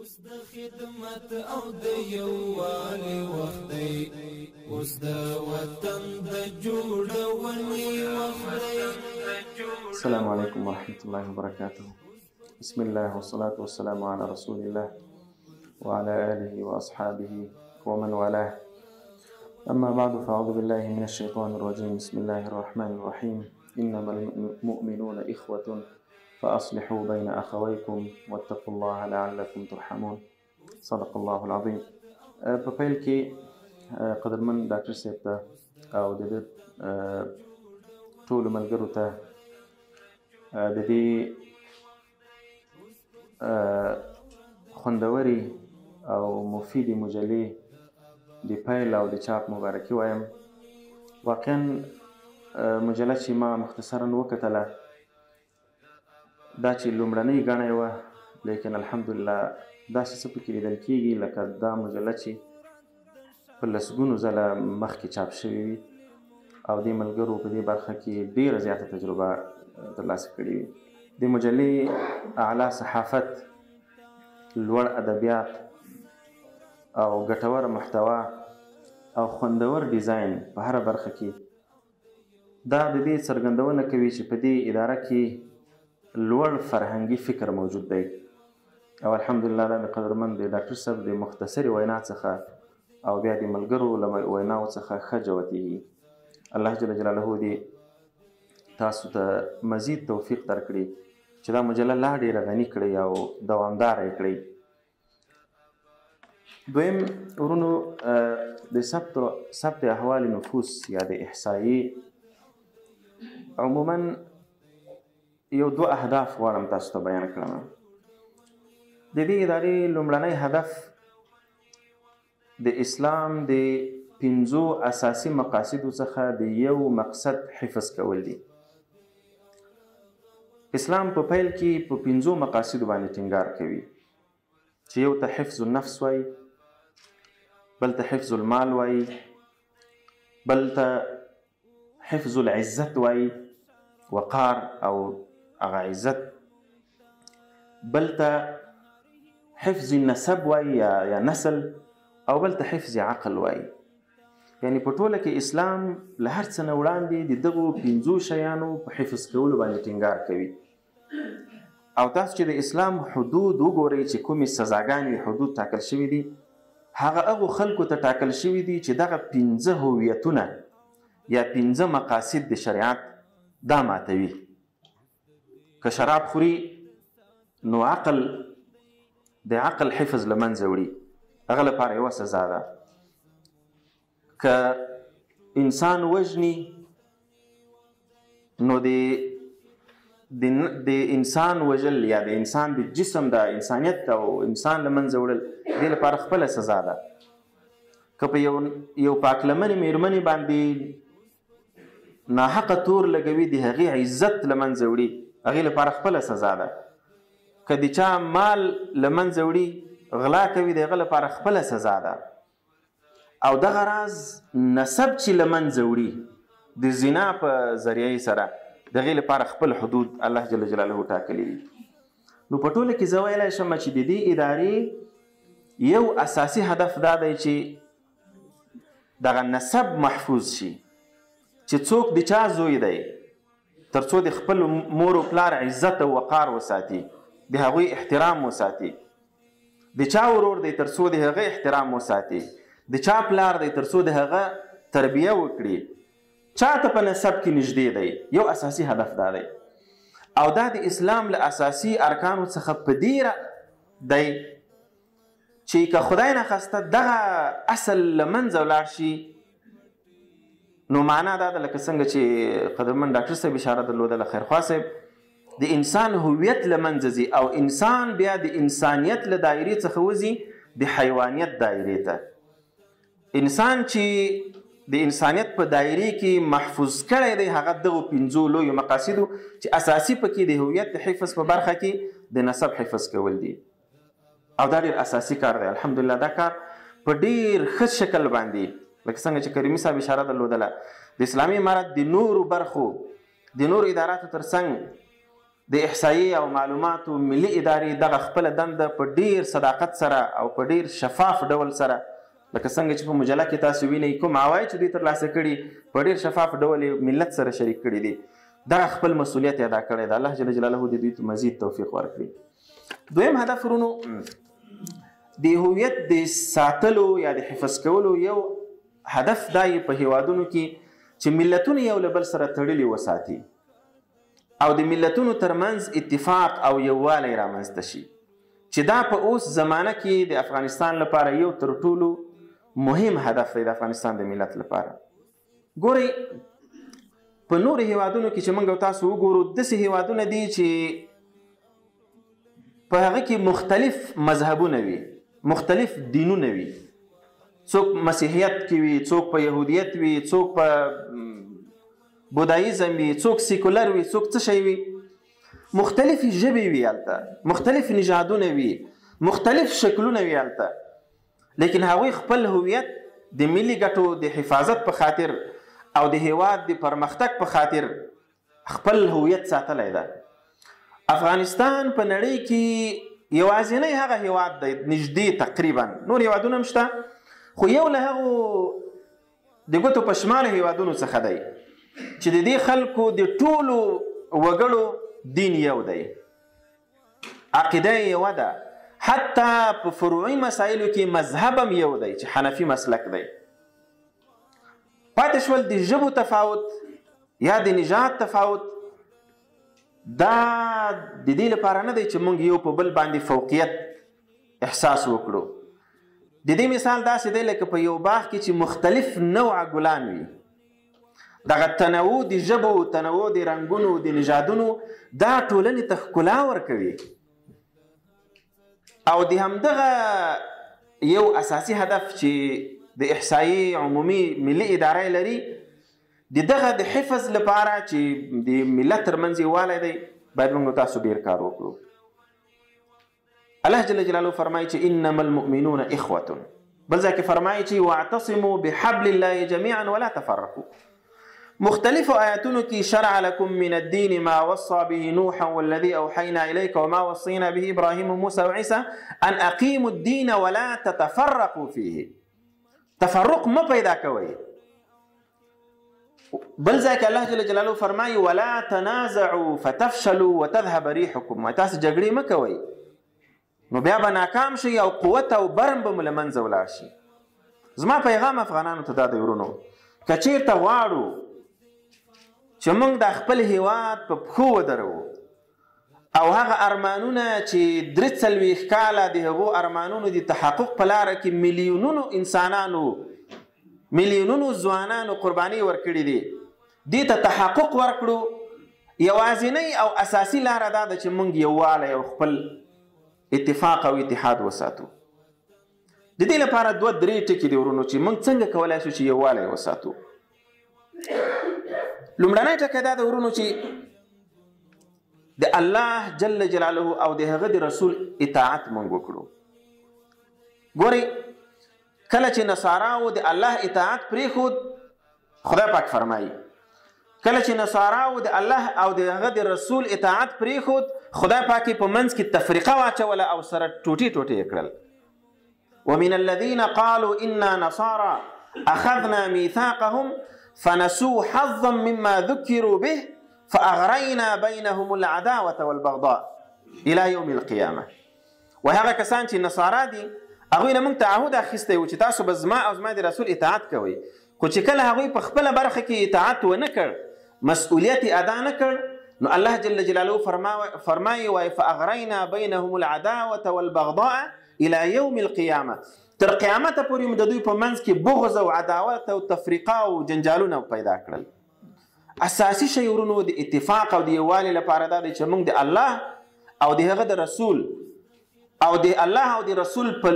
اوس د خدمت او د یووالي وخت دی، اوس د وطن د جوړونې وخت دی. السلام علیکم ورحمة الله وبركاته. بسم الله والصلاة والسلام على رسول الله وعلى آله وأصحابه ومن والاه. أما بعد فأعوذ بالله من الشيطان الرجيم. بسم الله الرحمن الرحيم. إنما المؤمنون إخوة فأصلحوا بين أخويكم واتقوا الله لعلكم ترحمون. صدق الله العظيم. په پیل کې قدرمن ډاکټر صاحب ته او د ټولو ملګرو ته د دې خوندورې او مفیدې مجلې د پیل او د چاپ مبارکي وایم. واقعا مجله چې ما مختصرا وکتله دا چې لومړنۍ ګڼه وه، لیکن الحمدلله داسې څه پکې لیدل کېږي لکه دا مجله چې په لسګونو ځله مخکې چاپ شوې وي او دې ملګرو په دې برخه کې ډېره زیاته تجربه ترلاسه کړې وي. د مجلې اعلی صحافت، لوړ ادبیات او ګټوره محتوا او خوندور ډیزاین په هره برخه کې دا د دې څرګندونه کوي چې په دې اداره کې لوړ فرهنګي فکر موجود دی او الحمدلله دا د قدرمن د ډاکټر صاحب د مختصرې وینا څخه او بیا د ملګرو له ویناو څخه ښه جوتېږي. الله جل جلاله دې تاسو ته مزید توفیق درکړي چې دا مجله لا ډېره غني کړئ او دوامداره یې کړئ. دویم ورونو، د ثبت احوال نفوس یا د احصایې عموما یو دوه اهداف غواړم تاسو ته بیان کړم. د دې ادارې لومړنی هدف د اسلام د 5 اساسي مقاصدو څخه د یو مقصد حفظ کول دي. اسلام په پیل کې په 5 مقاصدو باندې ټینګار کوي چې یو ته حفظ النفس وایي، بل ته حفظ المال وایي، بل ته حفظ العزت وایي، وقار او هغه عزت، بل ته حفظ النسب وایي یا نسل، او بل ته حفظ عقل وایي. یعنی په ټوله کې اسلام له هر څه نه وړاندې د دغو 5 شیانو په حفظ کولو باندې ټینګار کوي. او تاسو چې د اسلام حدود وګورئ چې کومې سزاګانې حدود ټاکل شوي دي، هغه خلکو ته ټاکل شوي دي چې دغه 5 هویتونه یا 5 مقاصد د شریعت دا ماتوي. که شراب خوري نو د عقل حفظ له منځه وړي، هغه لپاره یوه سزا ده. که انسان وژني نو د انسان وژل یا د انسان د جسم د انسانیت او انسان له منځه وړل دې لپاره خپله سزا ده. که په یو پاکلمنې مېرمنې باندې ناحقه تور لګوي د هغې عزت له منځه وړي، هغې لپاره خپله سزا ده. که د چا مال له منځه وړي، غلا کوي، د هغه لپاره خپله سزا ده. او دغه راز نسب چې له منځه وړي د زنا په ذریعې سره، د هغې لپاره خپل حدود الله جل جلاله ټاکلي دي. نو په ټوله کې زه ویلی شم چې د دې ادارې یو اساسي هدف دا دی چې دغه نسب محفوظ شي، چې څوک د چا زوی دی تر څو د خپل مور و پلار عزت او وقار وساتي، د هغوی احترام وساتي، د چا ورور دی تر څو د هغه احترام وساتي، د چا پلار دی تر څو د هغه تربیه وکړي، چا ته په نسب کې نږدې دی. یو اساسي هدف دا دی او دا د اسلام له اساسي ارکانو څخه په دې دی چې که خدای نخواسته دغه اصل له منځه ولاړ شي، نو معنا دا ده لکه څنګه چې قدرمن ډاکټر صاحب اشاره درلودله، خیرخوا صاحب، د انسان هویت له منځه ځي او انسان بیا د انسانیت له دایرې څخه وځي د حیوانیت دایرې ته. انسان چې د انسانیت په دایرې کې محفوظ کړی دی، هغه دغو 5 لویو مقاصدو چې اساسي پکې د هویت د حفظ په برخه کې د نسب حفظ کول دي. او دا ډېر اساسي کار دی. الحمدلله دا کار په ډېر ښه شکل باندې لکه څنګه چې کریمي صاحب اشاره درلودله، د اسلامي امارت د نورو برخو د نورو اداراتو تر څنګ د احصایې او معلوماتو ملي ادارې دغه خپله دنده په ډیر صداقت سره او په ډیر شفاف ډول سره لکه څنګه چې په مجله کې تاسو وینئ کوم عواید چې دوی ترلاسه کړي په ډیر شفاف ډول ملت سره شریک کړي دي دغه خپل مسؤلیت ادا کړی دی. الله جل جلاله دې دوی ته مزید توفیق ورکړي. دویم هدف ورونو د هویت د ساتلو یا د حفظ کولو یو هدف دا په هیوادونو کې چې ملتونه یو له بل سره تړلي وساتي او د ملتونو ترمنځ اتفاق او یووالی رامنځته شي چې دا په اوس زمانه کې د افغانستان لپاره یو تر ټولو مهم هدف دی د افغانستان د ملت لپاره. ګورئ په نورو هیوادونو کې چې موږ تاسو وګورو داسې هیوادونه دي چې په هغه کې مختلف مذهبونه وي، مختلف دینونه وي، څوک مسیحیت کې وي، څوک په یهودیت وي، څوک په بودایزم وي، څوک سیکولر وي، څوک څه شی وي، مختلف ژبې وي هلته، مختلف نژادونه وي، مختلف شکلونه وي هلته، لیکن هغوی خپل هویت د ملي ګټو د حفاظت په خاطر او د هیواد د پرمختګ په خاطر خپل هویت ساتلی ده. افغانستان په نړۍ کې یوازینی هغه هیواد دی نږدې تقریبا، نور هیوادونه هم شته خو یو له هغو د ګوتو په شمار هیوادونو څخه دی چې د دې خلکو د ټولو وګړو دین یو دی، عقیده یوه ده، حتی په فروعي مسایلو کې مذهب هم یو دی چې حنفي مسلک دی. پاتې شول د ژبو تفاوت یا د نژاد تفاوت، دا د دې لپاره نه دی چې موږ یو په بل باندې فوقیت احساس وکړو. د دې مثال داسې دی لکه په یو باغ کې چې مختلف نوعه ګلان وي، دغه تنوع د ژبو، تنوع د رنګونو، د نژادونو دا ټولنې ته ښکلا ورکوي. او د همدغه یو اساسي هدف چې د احصایې عمومي ملي اداره لري د دغه د حفظ لپاره چې د ملت ترمنځ یووالی دی باید موږ تاسو ډیر کار وکړو. الله جل جلاله فرمایي چې انما المؤمنون اخوة، بل ځای کې فرمایي چې واعتصموا بحبل الله جميعا ولا تفرقوا. مختلف آیاتونو کې شرع لكم من الدين ما وصى به نوحا والذي أوحينا إليك وما وصينا به إبراهيم وموسى وعيسى أن أقيموا الدين ولا تتفرقوا فيه. تفرق ما پیدا کوي. بل ځای کې الله جل جلاله فرمایي ولا تنازعوا فتفشلوا وتذهب ريحكم، تاسو جګړې مه کوئ نو بیا به ناکام شي او قوت او برم به مو له منځه ولاړ شي. زما پیغام افغانانو ته دا دی ورونو، که چیرته غواړو چې موږ د خپل هیواد په پښو ودرو او هغه ارمانونه چې 43 کاله د هغو ارمانونو د تحقق په لاره کې میلیونونو انسانانو، میلیونونو ځوانانو قرباني ورکړي دي، دې ته تحقق ورکړو، یوازینی او اساسي لاره دا ده چې موږ یووالی او خپل اتفاق او اتحاد وساتو. د دې لپاره 2-3 ټکي دي ورونو چې موږ څنګه کولی شو چې یووالی وساتو. لومړنی ټکی دا ده ورونو چې د الله جل جلاله او د هغه د رسول اطاعت موږ وکړو. ګورئ کله چې نصاراو د الله اطاعت پرېښود، خدای پاک فرمایي کله چې نصاراو د الله او د هغه د رسول اطاعت پرېښود، خدای پاک په منځ کې تفریقه واچوله او سره ټوټې ټوټې یې کړل. ومن الذين قالوا إنا نصارى أخذنا ميثاقهم فنسوا حظا مما ذكروا به فأغرينا بينهم العداوة والبغضاء إلى يوم القيامة. وهغه کسان چې نصارا دي هغوی نه موږ تعهد اخیستی و چې تاسو به زما او زما د رسول اطاعت کوئ، خو چې کله هغوی په خپله برخه کې اطاعت ونه کړ، مسؤلیت ادا نه کړ، نو الله جل جلاله فرمایي وای فأغرينا بينهم العداوة والبغضاء الى يوم القيامه، تر قیامت پورې موږ د دوی په منځ کې بغض او عداوت او تفریقه او جنجالونه پیدا کړل. اساسي شی ورونو د اتفاق او د یووالي لپاره دا دی چې موږ د الله او د هغه د رسول او د الله او د رسول په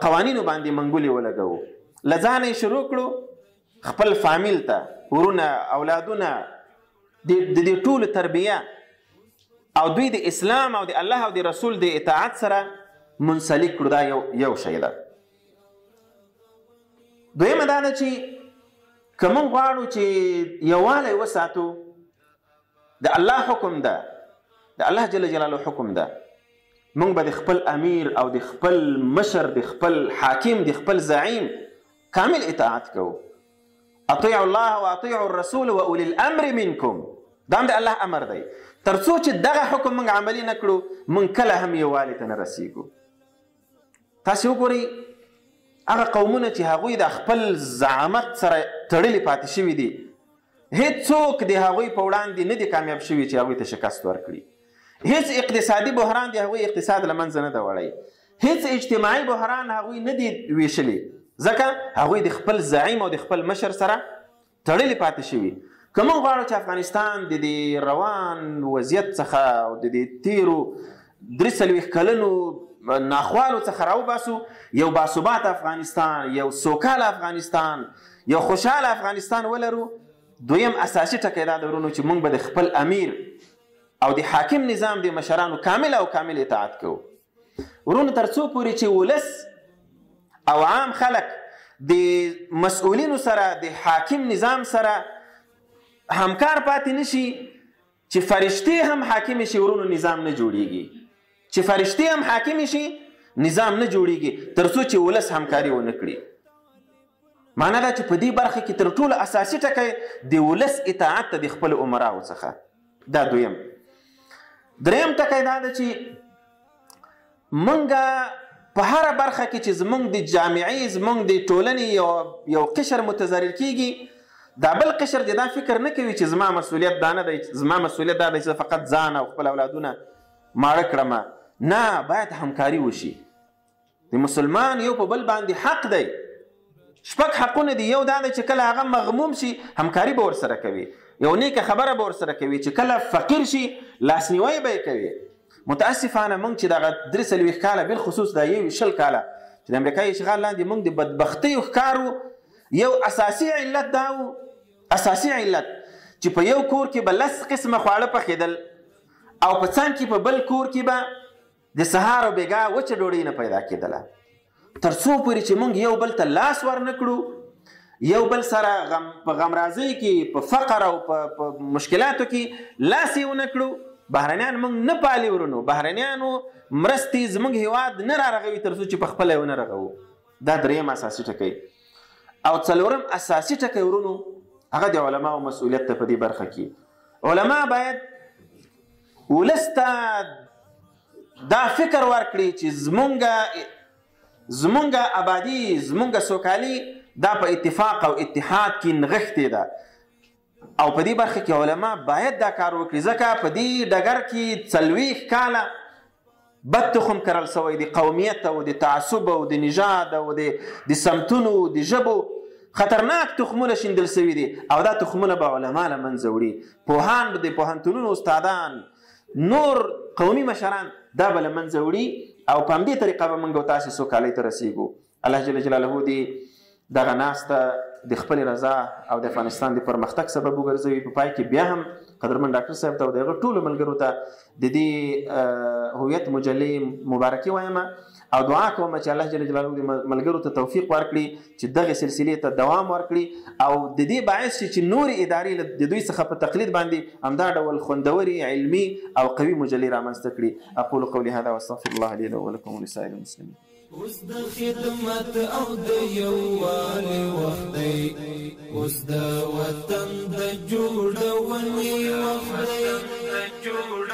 قوانینو باندې منګولې ولګوو. له ځانه یې شروع کړو، خپل فامیل ته ورونه اولادونه د دې ټولو تربیه او دوی د اسلام او د الله او د رسول د اطاعت سره منسلک کړو. دا یو شی ده. دویمه دا ده چې که موږ غواړو چې یووالی وساتو، د الله حکم ده د الله جل جلاله حکم ده موږ به د خپل امیر او د خپل مشر د خپل حاکم د خپل زعیم کامل اطاعت کوو. اطیعوا الله واطیعوا الرسول واولی الامر منکم، دا هم د الله امر دی. تر څو چې دغه حکم موږ عملي نه کړو موږ کله هم یووالي ته نه رسیږو. تاسې وګورئ هغه قومونه چې هغوی د خپل زعامت سره تړلي پاتې شوي دي، هیڅوک د هغوی په وړاندې نه دي کامیاب شوي چې هغوی ته شکست ورکړي. هیڅ اقتصادي بحران د هغوی اقتصاد له منځه نه ده وړی، هیڅ اجتماعي بحران هغوی نه دي ویشلی، ځکه هغوی د خپل زعیم او د خپل مشر سره تړلي پاتې شوي. که موږ غواړو چې افغانستان د دې روان وضعیت څخه او د دې تیرو 43 کلونو ناخوالو څخه راوباسو، یو باثبات افغانستان، یو سوکاله افغانستان، یو خوشحاله افغانستان ولرو، دویم اساسي ټکی دا ده ورونو چې موږ به د خپل امیر او د حاکم نظام د مشرانو کامل او کامل اطاعت کوو. ورونو تر څو پورې چې ولس او عام خلک د مسؤلینو سره د حاکم نظام سره همکار پاتې نشي، چې فرشتې هم حاکم شي ورونو نظام نه جوړیږي. چې فرشتې هم حاکم شي نظام نه جوړیږي تر څو چې ولس همکاري ونه کړي. معنا دا چې په دې برخه کې تر ټولو اساسي ټکی د ولس اطاعت ته د خپل امراو څخه. دا دویم. دریم ټکی دا ده چې موږ په هره برخه کې چې زموږ د جامعې زموږ د ټولنې یو قشر متضرر کیږي، دا بل قشر د دا فکر نه کوي چې زما مسؤلیت دا نه دی، زما مسؤلیت دا دی چې فقط ځان او خپل اولادونه ماړه کړم. نه، باید همکاري وشي. د مسلمان یو په بل باندې حق دی، 6 حقونه دي. یو دا دی چې کله هغه مغموم شي همکاري به ورسره کوي، یو نیکه خبره به ورسره کوي، چې کله فقیر شي لاسنیوی به یې کوي. متاسفانه موږ چې دغه 43 کاله بالخصوص دا 20 کاله چې د امریکا اشغال لاندې موږ د بدبختیو ښکارو، یو اساسي علت دا و، اساسي علت چې په یو کور کې به 10 قسمه خواړه پخېدل او په څنګ کې په بل کور کې به د سهار او بیګا وچه ډوډۍ نه پیدا کېدله. تر څو پورې چې موږ یو بل ته لاس ور نه کړو، یو بل سره په غمرازۍ کې، په فقر او په مشکلاتو کې لاس یې ونه کړو، بهرنیان موږ نه پالي ورونو، بهرنیانو مرستې زموږ هیواد نه رارغوي تر څو چې په خپله یې ونه رغوو. دا دریم اساسي ټکی. او څلورم اساسي ټکی ورونو هغه د علماو مسؤلیت ته په دې برخه کې. علما باید ولس ته دا فکر ورکړي چې زمونږ آبادي، زمونږ سوکالي دا په اتفاق او اتحاد کې نغښتې ده، او په دې برخه کې علما باید دا کار وکړي، ځکه په دې ډګر کې 40 کاله بد تخم کرل سوی د قومیت او د تعصب او د نژاد او د سمتونو د ژبو خطرناک تخمونه شیندل سوي دي، او دا تخمونه به علما له منځه وړي. پوهان د پوهنتونونو استادان، نور قومي مشران دا به له منځه وړي، او په همدې طریقه به موږ او تاسې سوکالۍ ته رسیږو. الله جل جلاله دې دغه ناسته د خپل رضا او د افغانستان د پرمختګ سبب وګرځوي. په پای کې بیا هم قدرمن ډاکټر صاحب ته او د هغه ټولو ملګرو ته د دې هویت مجلې مبارکي وایم، او دعا کوم چې الله جل جلاله دې ملګرو ته توفیق ورکړي چې دغه سلسلې ته دوام ورکړي، او د دې باعث شي چې نورې ادارې د دوی څخه په تقلید باندې همدا ډول خوندوري، علمي او قوي مجلې رامنځته کړي. اقول قولي هذا واستغفر الله لي ولكم ولسائر المسلمين. اوس د خدمت او د یووالي وخت دی، اوس د وطن د جوړونې وخت دی.